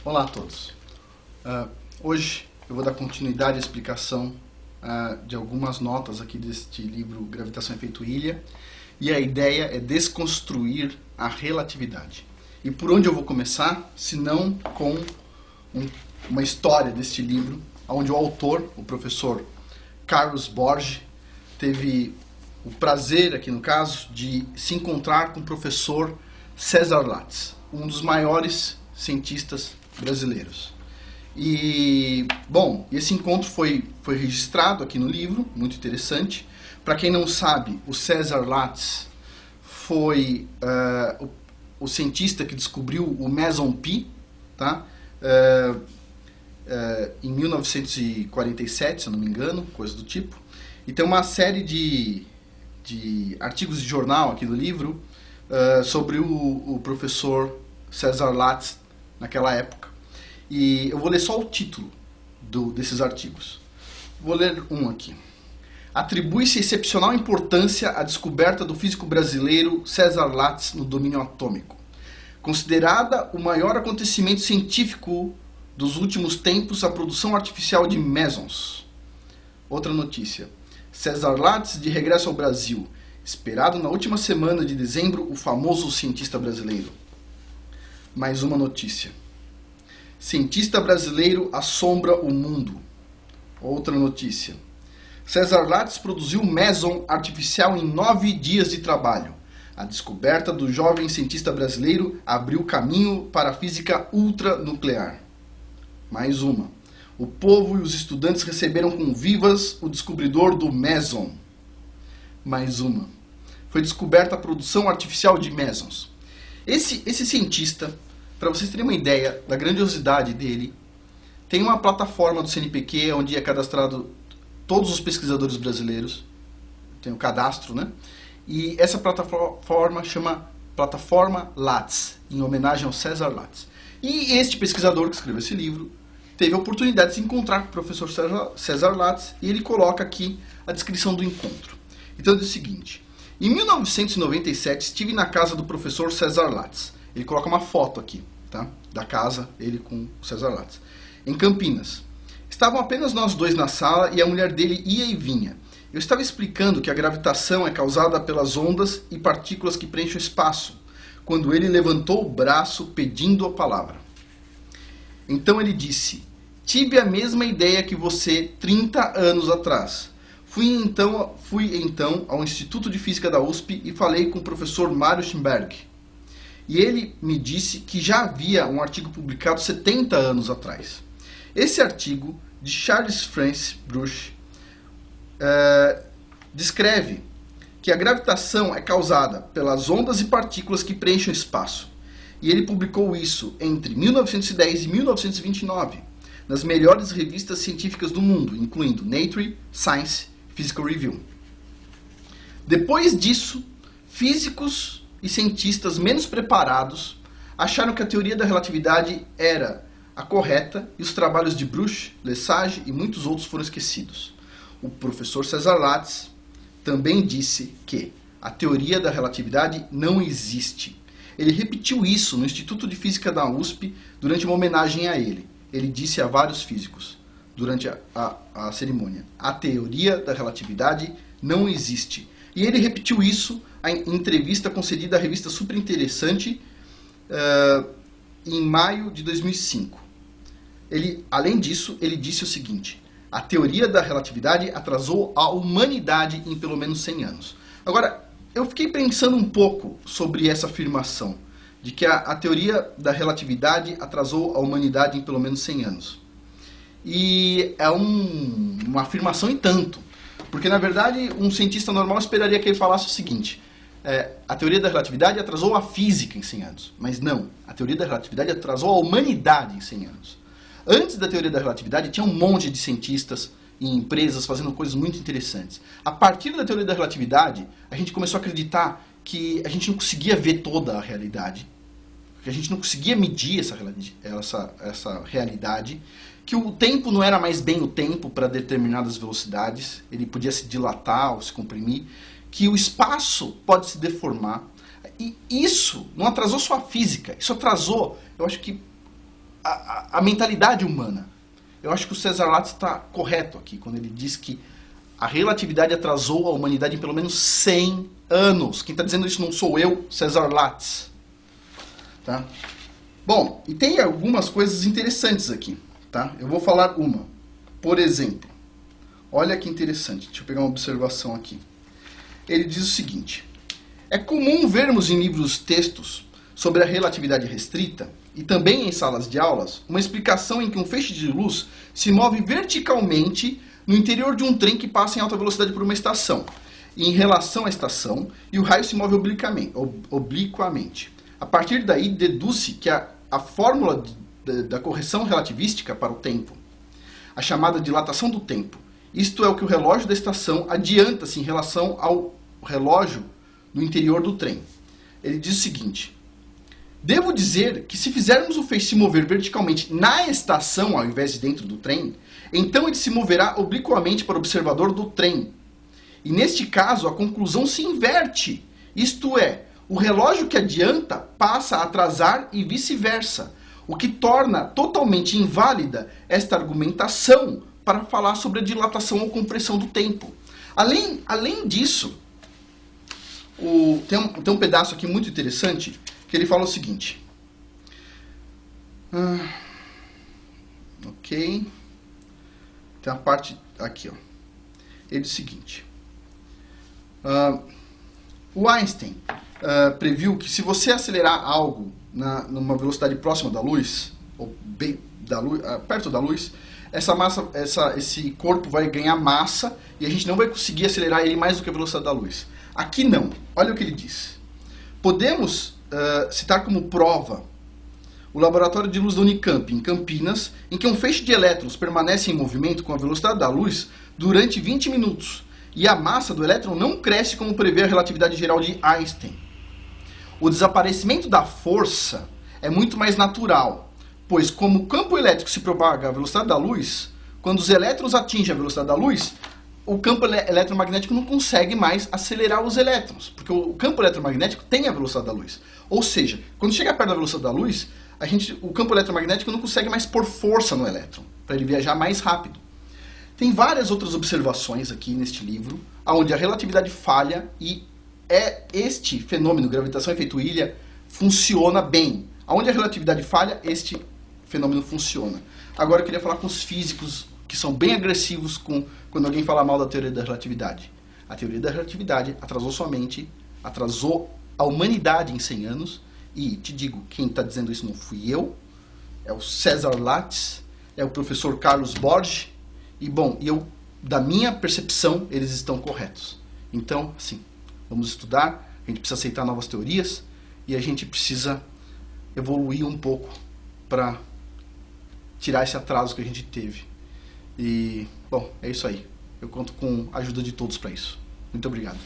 Olá a todos. Hoje eu vou dar continuidade à explicação de algumas notas aqui deste livro Gravitação Efeito Ilha, e a ideia é desconstruir a relatividade. E por onde eu vou começar, se não com uma história deste livro, onde o autor, o professor Carlos Borges, teve o prazer, aqui no caso, de se encontrar com o professor César Lattes, um dos maiores cientistas brasileiros. E, bom, esse encontro foi registrado aqui no livro, muito interessante. Para quem não sabe, o César Lattes foi o cientista que descobriu o meson pi, tá? Em 1947, se eu não me engano, coisa do tipo. E tem uma série de artigos de jornal aqui no livro sobre o professor César Lattes naquela época. E eu vou ler só o título desses artigos. Vou ler um aqui. Atribui-se excepcional importância à descoberta do físico brasileiro César Lattes no domínio atômico. Considerada o maior acontecimento científico dos últimos tempos, a produção artificial de mesons. Outra notícia. César Lattes de regresso ao Brasil. Esperado na última semana de dezembro, o famoso cientista brasileiro. Mais uma notícia. Cientista brasileiro assombra o mundo. Outra notícia. César Lattes produziu meson artificial em 9 dias de trabalho. A descoberta do jovem cientista brasileiro abriu caminho para a física ultranuclear. Mais uma. O povo e os estudantes receberam com vivas o descobridor do meson. Mais uma. Foi descoberta a produção artificial de mesons. Esse cientista, para vocês terem uma ideia da grandiosidade dele, tem uma plataforma do CNPq onde é cadastrado todos os pesquisadores brasileiros. Tem o cadastro, né? E essa plataforma chama Plataforma Lattes, em homenagem ao César Lattes. E este pesquisador que escreveu esse livro teve a oportunidade de se encontrar com o professor César Lattes, e ele coloca aqui a descrição do encontro. Então diz o seguinte: em 1997 estive na casa do professor César Lattes. Ele coloca uma foto aqui, tá? Da casa, ele com o César Lattes. Em Campinas. Estavam apenas nós dois na sala e a mulher dele ia e vinha. Eu estava explicando que a gravitação é causada pelas ondas e partículas que preenchem o espaço, quando ele levantou o braço pedindo a palavra. Então ele disse: tive a mesma ideia que você 30 anos atrás. Fui então ao Instituto de Física da USP e falei com o professor Mário Schimberg. E ele me disse que já havia um artigo publicado 70 anos atrás. Esse artigo, de Charles Francis Brush, descreve que a gravitação é causada pelas ondas e partículas que preenchem o espaço. E ele publicou isso entre 1910 e 1929, nas melhores revistas científicas do mundo, incluindo Nature, Science e Physical Review. Depois disso, físicos e cientistas menos preparados acharam que a teoria da relatividade era a correta e os trabalhos de Brush, Lesage e muitos outros foram esquecidos. O professor César Lattes também disse que a teoria da relatividade não existe. Ele repetiu isso no Instituto de Física da USP durante uma homenagem a ele. Ele disse a vários físicos durante a cerimônia: a teoria da relatividade não existe. E ele repetiu isso em entrevista concedida à revista Super Interessante em maio de 2005. Além disso, ele disse o seguinte: a teoria da relatividade atrasou a humanidade em pelo menos 100 anos. Agora, eu fiquei pensando um pouco sobre essa afirmação, de que a teoria da relatividade atrasou a humanidade em pelo menos 100 anos. E é uma afirmação em tanto, porque na verdade um cientista normal esperaria que ele falasse o seguinte: a teoria da relatividade atrasou a física em 100 anos. Mas não, a teoria da relatividade atrasou a humanidade em 100 anos. Antes da teoria da relatividade, tinha um monte de cientistas e empresas fazendo coisas muito interessantes. A partir da teoria da relatividade, a gente começou a acreditar que a gente não conseguia ver toda a realidade, que a gente não conseguia medir essa realidade, que o tempo não era mais bem o tempo para determinadas velocidades, ele podia se dilatar ou se comprimir, que o espaço pode se deformar. E isso não atrasou só a física, isso atrasou, eu acho que a mentalidade humana. Eu acho que o César Lattes está correto aqui, quando ele diz que a relatividade atrasou a humanidade em pelo menos 100 anos. Quem está dizendo isso não sou eu, César Lattes. Tá? Bom, e tem algumas coisas interessantes aqui. Tá? Eu vou falar uma. Por exemplo, olha que interessante, deixa eu pegar uma observação aqui. Ele diz o seguinte: é comum vermos em livros textos sobre a relatividade restrita, e também em salas de aulas, uma explicação em que um feixe de luz se move verticalmente no interior de um trem que passa em alta velocidade por uma estação, em relação à estação, e o raio se move obliquamente. A partir daí, deduz-se que a fórmula da correção relativística para o tempo, a chamada dilatação do tempo, isto é o que o relógio da estação adianta-se em relação ao relógio no interior do trem. Ele diz o seguinte: devo dizer que se fizermos o feixe se mover verticalmente na estação ao invés de dentro do trem, então ele se moverá obliquamente para o observador do trem. E neste caso a conclusão se inverte, isto é, o relógio que adianta passa a atrasar e vice-versa, o que torna totalmente inválida esta argumentação para falar sobre a dilatação ou compressão do tempo. Além disso, tem um pedaço aqui muito interessante que ele fala o seguinte. Ok. Tem a parte aqui, ó. Ele diz o seguinte. O Einstein previu que se você acelerar algo numa velocidade próxima da luz, ou perto da luz, esse corpo vai ganhar massa e a gente não vai conseguir acelerar ele mais do que a velocidade da luz. Aqui não. Olha o que ele diz. Podemos citar como prova o laboratório de luz da Unicamp, em Campinas, em que um feixe de elétrons permanece em movimento com a velocidade da luz durante 20 minutos, e a massa do elétron não cresce como prevê a relatividade geral de Einstein. O desaparecimento da força é muito mais natural, pois como o campo elétrico se propaga à velocidade da luz, quando os elétrons atingem a velocidade da luz, o campo eletromagnético não consegue mais acelerar os elétrons, porque o campo eletromagnético tem a velocidade da luz. Ou seja, quando chega perto da velocidade da luz, o campo eletromagnético não consegue mais pôr força no elétron, para ele viajar mais rápido. Tem várias outras observações aqui neste livro, onde a relatividade falha e este fenômeno, gravitação efeito ilha, funciona bem. Onde a relatividade falha, este fenômeno funciona. Agora eu queria falar com os físicos, que são bem agressivos quando alguém fala mal da teoria da relatividade. A teoria da relatividade atrasou sua mente, atrasou a humanidade em 100 anos, e te digo, quem está dizendo isso não fui eu, é o César Lattes, é o professor Carlos Borges, e bom, da minha percepção, eles estão corretos. Então, assim, vamos estudar, a gente precisa aceitar novas teorias, e a gente precisa evoluir um pouco para tirar esse atraso que a gente teve. E, bom, é isso aí. Eu conto com a ajuda de todos para isso. Muito obrigado.